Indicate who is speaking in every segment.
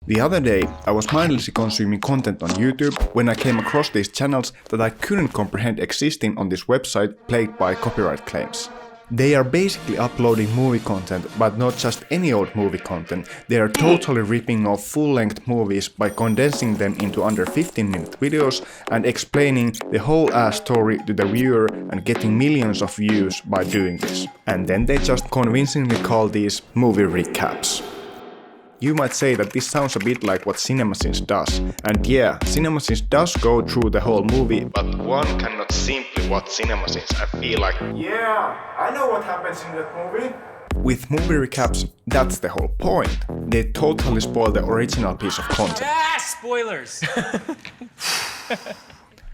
Speaker 1: The other day, I was mindlessly consuming content on YouTube when I came across these channels that I couldn't comprehend existing on this website plagued by copyright claims. They are basically uploading movie content, but not just any old movie content. They are totally ripping off full-length movies by condensing them into under 15-minute videos and explaining the whole ass story to the viewer and getting millions of views by doing this. And then they just convincingly call these movie recaps. You might say that this sounds a bit like what CinemaSins does, and yeah, CinemaSins does go through the whole movie, but one cannot simply watch CinemaSins and feel like, yeah, I know what happens in that movie. With movie recaps, that's the whole point. They totally spoil the original piece of content.
Speaker 2: Ah, spoilers!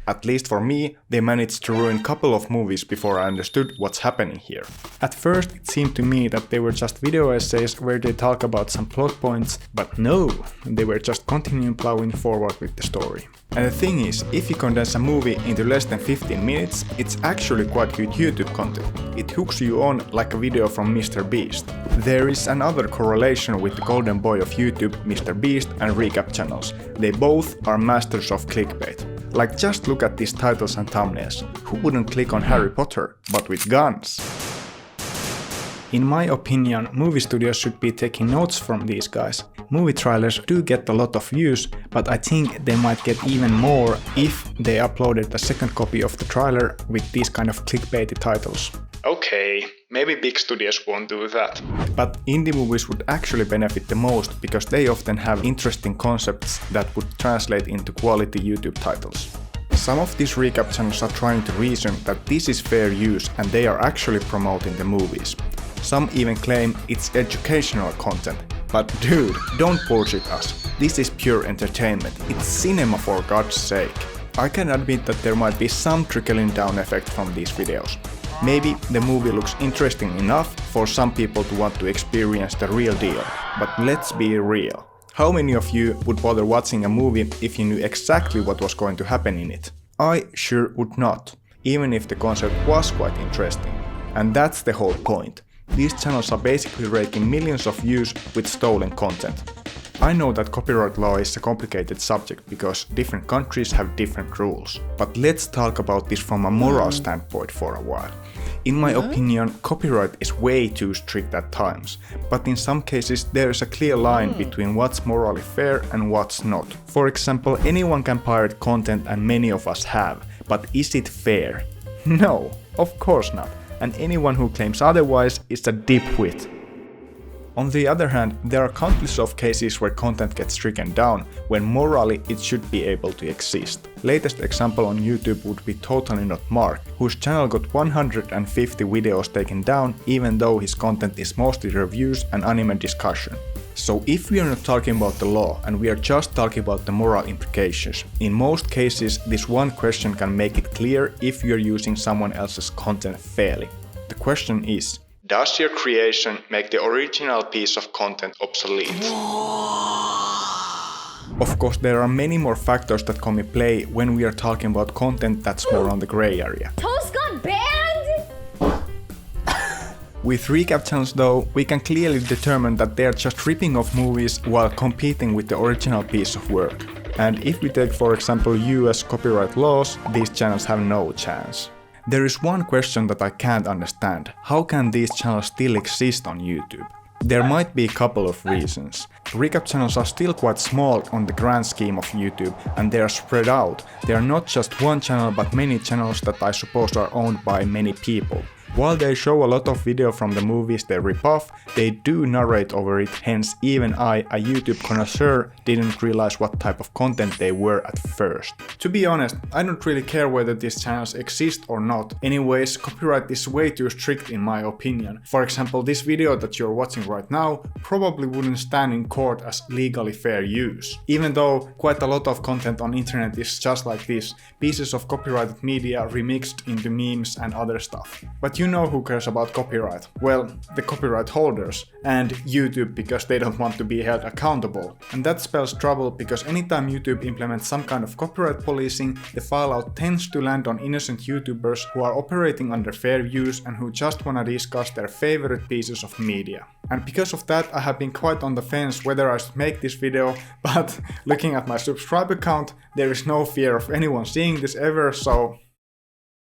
Speaker 1: At least for me, they managed to ruin a couple of movies before I understood what's happening here. At first, it seemed to me that they were just video essays where they talk about some plot points, but no, they were just continuing plowing forward with the story. And the thing is, if you condense a movie into less than 15 minutes, it's actually quite good YouTube content. It hooks you on like a video from Mr. Beast. There is another correlation with the golden boy of YouTube, Mr. Beast, and recap channels. They both are masters of clickbait. Like, just look at these titles and thumbnails. Who wouldn't click on Harry Potter, but with guns? In my opinion, movie studios should be taking notes from these guys. Movie trailers do get a lot of views, but I think they might get even more if they uploaded a second copy of the trailer with these kind of clickbaity titles. Okay, maybe big studios won't do that. But indie movies would actually benefit the most because they often have interesting concepts that would translate into quality YouTube titles. Some of these recap channels are trying to reason that this is fair use and they are actually promoting the movies. Some even claim it's educational content. But dude, don't bullshit us. This is pure entertainment. It's cinema for God's sake. I can admit that there might be some trickling down effect from these videos. Maybe the movie looks interesting enough for some people to want to experience the real deal. But let's be real. How many of you would bother watching a movie if you knew exactly what was going to happen in it? I sure would not, even if the concept was quite interesting. And that's the whole point. These channels are basically raking millions of views with stolen content. I know that copyright law is a complicated subject because different countries have different rules. But let's talk about this from a moral standpoint for a while. In my opinion, copyright is way too strict at times, but in some cases there is a clear line between what's morally fair and what's not. For example, anyone can pirate content and many of us have, but is it fair? No, of course not, and anyone who claims otherwise is a dipwit. On the other hand, there are countless of cases where content gets stricken down, when morally it should be able to exist. Latest example on YouTube would be Totally Not Mark, whose channel got 150 videos taken down even though his content is mostly reviews and anime discussion. So if we are not talking about the law and we are just talking about the moral implications, in most cases this one question can make it clear if you are using someone else's content fairly. The question is, does your creation make the original piece of content obsolete? Of course, there are many more factors that come in play when we are talking about content that's more on the gray area.
Speaker 3: Toast got banned?
Speaker 1: With recap channels though, we can clearly determine that they are just ripping off movies while competing with the original piece of work. And if we take for example US copyright laws, these channels have no chance. There is one question that I can't understand. How can these channels still exist on YouTube? There might be a couple of reasons. Recap channels are still quite small on the grand scheme of YouTube and they are spread out. They are not just one channel but many channels that I suppose are owned by many people. While they show a lot of video from the movies they rip off, they do narrate over it, hence even I, a YouTube connoisseur, didn't realize what type of content they were at first. To be honest, I don't really care whether these channels exist or not. Anyways, copyright is way too strict in my opinion. For example, this video that you're watching right now probably wouldn't stand in court as legally fair use. Even though quite a lot of content on internet is just like this, pieces of copyrighted media remixed into memes and other stuff. But you know who cares about copyright? Well, the copyright holders, and YouTube because they don't want to be held accountable. And that spells trouble because anytime YouTube implements some kind of copyright policing, the fallout tends to land on innocent YouTubers who are operating under fair use and who just wanna discuss their favorite pieces of media. and because of that I have been quite on the fence whether I should make this video, but looking at my subscriber count, there is no fear of anyone seeing this ever, so